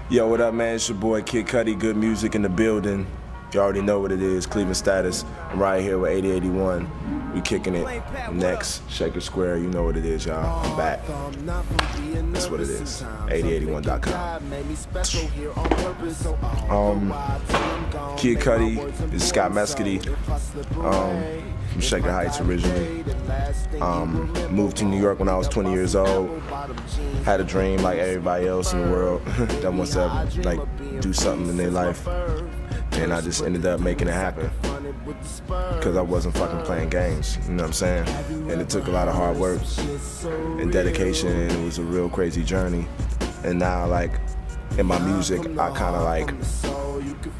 Yo, what up, man? It's your boy Kid Cudi, good music in the building. You already know what it is, Cleveland Status. I'm right here with 8081. We kicking it next, Shaker Square. You know what it is, y'all. I'm back. That's what it is. 8081.com. Kid Cudi, this is Scott Mescudi. From Shaker Heights originally. Moved to New York when I was 20 years old. Had a dream like everybody else in the world that wants to like do something in their life. And I just ended up making it happen because I wasn't fucking playing games, you know what I'm saying? And it took a lot of hard work and dedication, and it was a real crazy journey. And now, like, in my music, I kind of like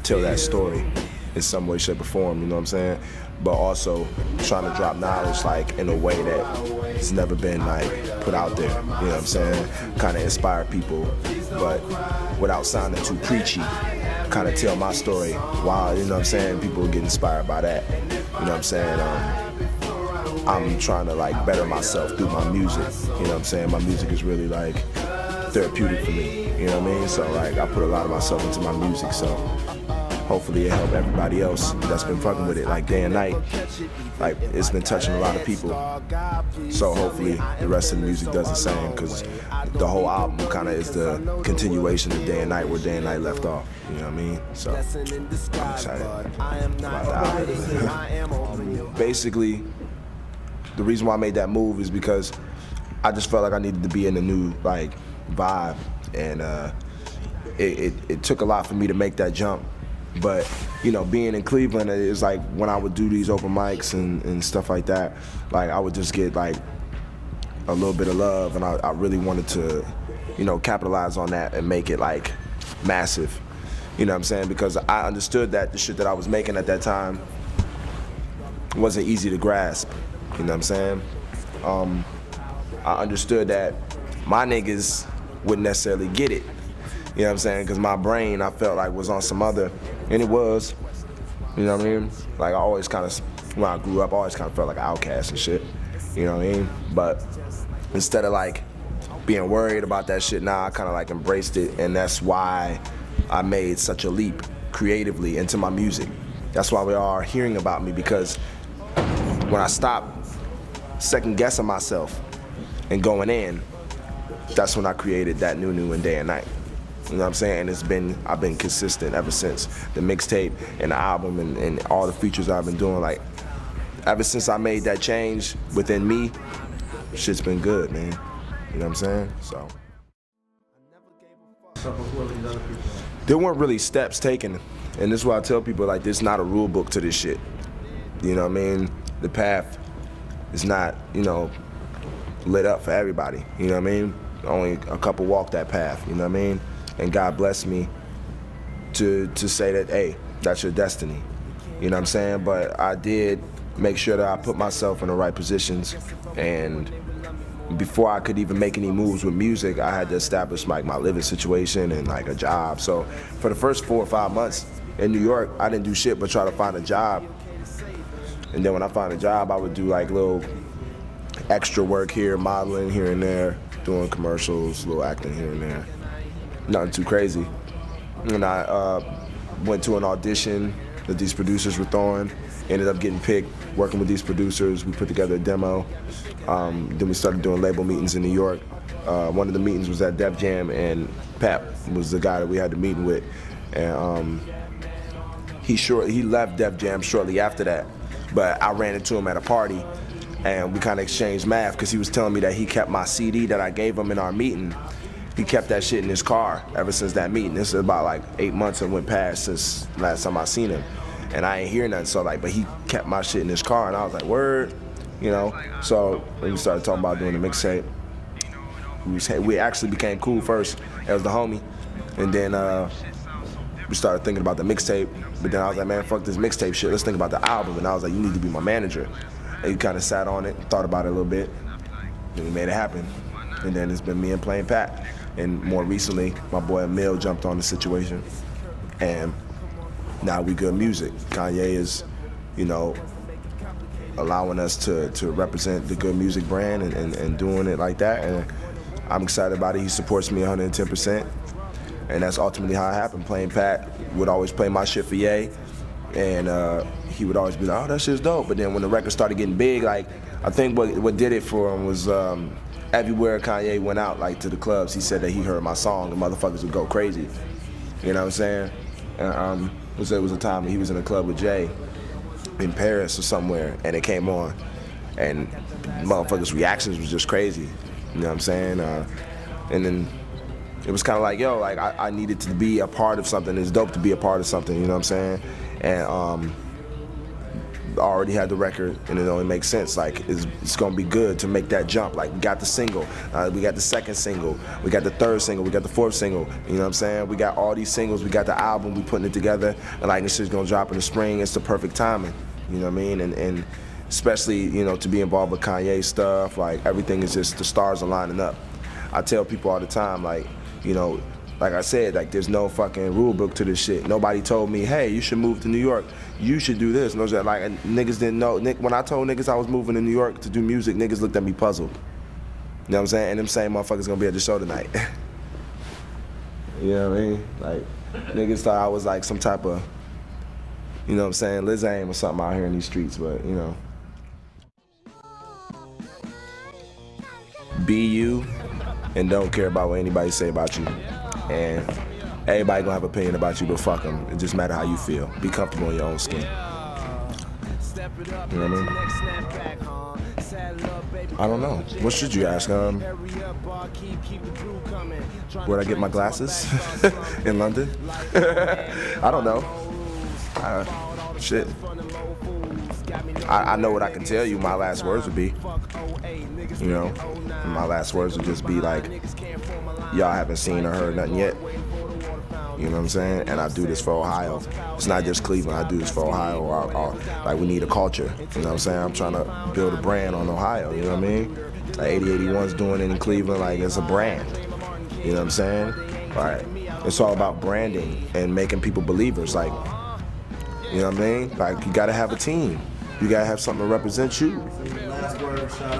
tell that story in some way, shape, or form, you know what I'm saying? But also trying to drop knowledge like in a way that it's never been like put out there, you know what I'm saying? Kind of inspire people, but without sounding too preachy. Kind of tell my story while, you know what I'm saying, people get inspired by that, you know what I'm saying? I'm trying to like better myself through my music, you know what I'm saying? My music is really like therapeutic for me, you know what I mean? So like I put a lot of myself into my music, so hopefully it help everybody else that's been fucking with it like day and night. Like it's been touching a lot of people. So hopefully the rest of the music does the same, because the whole album kind of is the continuation of Day and Night where Day and Night left off. You know what I mean? So I'm excited about the album. Basically, the reason why I made that move is because I just felt like I needed to be in a new like vibe, and it took a lot for me to make that jump. But, you know, being in Cleveland, it's like when I would do these open mics and stuff like that, like I would just get like a little bit of love, and I really wanted to, you know, capitalize on that and make it like massive. You know what I'm saying? Because I understood that the shit that I was making at that time wasn't easy to grasp. You know what I'm saying? I understood that my niggas wouldn't necessarily get it. You know what I'm saying? Because my brain, I felt like, was on some other, and it was. You know what I mean? Like, I always kind of, when I grew up, I always kind of felt like an outcast and shit. You know what I mean? But instead of, like, being worried about that shit, now I kind of, like, embraced it, and that's why I made such a leap creatively into my music. That's why we all are hearing about me, because when I stopped second-guessing myself and going in, that's when I created that new and Day and Night. You know what I'm saying? And I've been consistent ever since. The mixtape and the album and all the features I've been doing, like, ever since I made that change within me, shit's been good, man. You know what I'm saying? So. There weren't really steps taken. And this is why I tell people, like, there's not a rule book to this shit. You know what I mean? The path is not, you know, lit up for everybody. You know what I mean? Only a couple walk that path, you know what I mean? And God blessed me to say that, hey, that's your destiny. You know what I'm saying? But I did make sure that I put myself in the right positions, and before I could even make any moves with music, I had to establish like my living situation and like a job. So for the first 4 or 5 months in New York, I didn't do shit but try to find a job. And then when I found a job, I would do like little extra work here, modeling here and there, doing commercials, little acting here and there. Nothing too crazy. And I went to an audition that these producers were throwing, ended up getting picked, working with these producers. We put together a demo. Then we started doing label meetings in New York. One of the meetings was at Def Jam, and Pap was the guy that we had the meeting with. And he left Def Jam shortly after that, but I ran into him at a party, and we kind of exchanged math, because he was telling me that he kept my CD that I gave him in our meeting. He kept that shit in his car ever since that meeting. This is about like 8 months that went past since last time I seen him. And I ain't hear nothing, so like, but he kept my shit in his car, and I was like, word, you know? So when we started talking about doing the mixtape, we actually became cool first as the homie. And then we started thinking about the mixtape, but then I was like, man, fuck this mixtape shit, let's think about the album. And I was like, you need to be my manager. And he kind of sat on it, thought about it a little bit, and we made it happen. And then it's been me and Plain Pat. And more recently, my boy Emil jumped on the situation. And now we good music. Kanye is, you know, allowing us to represent the good music brand and doing it like that. And I'm excited about it. He supports me 110%. And that's ultimately how it happened. Playing Pat would always play my shit for Ye, and he would always be like, oh, that shit's dope. But then when the record started getting big, like, I think what did it for him was everywhere Kanye went out, like to the clubs, he said that he heard my song, and motherfuckers would go crazy. You know what I'm saying? And it was a time when he was in a club with Jay in Paris or somewhere, and it came on, and motherfuckers' reactions was just crazy. You know what I'm saying? And then it was kind of like, yo, like I needed to be a part of something. It's dope to be a part of something. You know what I'm saying? And I already had the record, and it only makes sense. Like it's gonna be good to make that jump. Like we got the single, we got the second single, we got the third single, we got the fourth single. You know what I'm saying? We got all these singles. We got the album. We putting it together, and like this shit's gonna drop in the spring. It's the perfect timing. You know what I mean? And especially, you know, to be involved with Kanye stuff. Like everything is just, the stars are lining up. I tell people all the time, like, you know, like I said, like there's no fucking rule book to this shit. Nobody told me, hey, you should move to New York. You should do this. No, like niggas didn't know. When I told niggas I was moving to New York to do music, niggas looked at me puzzled. You know what I'm saying? And them same motherfuckers gonna be at the show tonight. You know what I mean? Like niggas thought I was like some type of, you know what I'm saying, Liz Aim or something out here in these streets, but you know. Be you and don't care about what anybody say about you. And everybody gonna have an opinion about you, but fuck them. It just matter how you feel. Be comfortable in your own skin. You know what I mean? I don't know. What should you ask? Where'd I get my glasses? In London? I don't know. Shit. I know what I can tell you my last words would be. You know? And my last words would just be like, y'all haven't seen or heard nothing yet. You know what I'm saying? And I do this for Ohio. It's not just Cleveland. I do this for Ohio. Like, we need a culture. You know what I'm saying? I'm trying to build a brand on Ohio. You know what I mean? Like 8081's doing it in Cleveland. Like, it's a brand. You know what I'm saying? Right. It's all about branding and making people believers. Like, you know what I mean? Like, you gotta have a team. You gotta have something to represent you. Last word, shout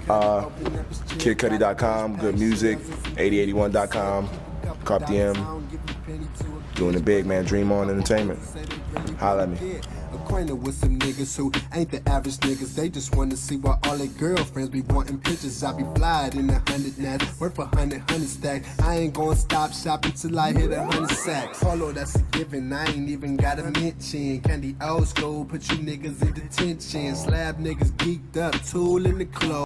out. KidCuddy.com, good music. 8081.com, Carp DM. Doing it big, man. Dream On Entertainment. Holla at me. Acquainted with some niggas who ain't the average niggas. They just wanna see why all their girlfriends be wanting pictures. I be flying in 100 nats, worth 100 stack. I ain't gonna stop shopping till I hit 100 sacks. Polo, that's a given. I ain't even got a mention. Candy old school, put you niggas in detention. Slab niggas geeked up, tool in the clothes.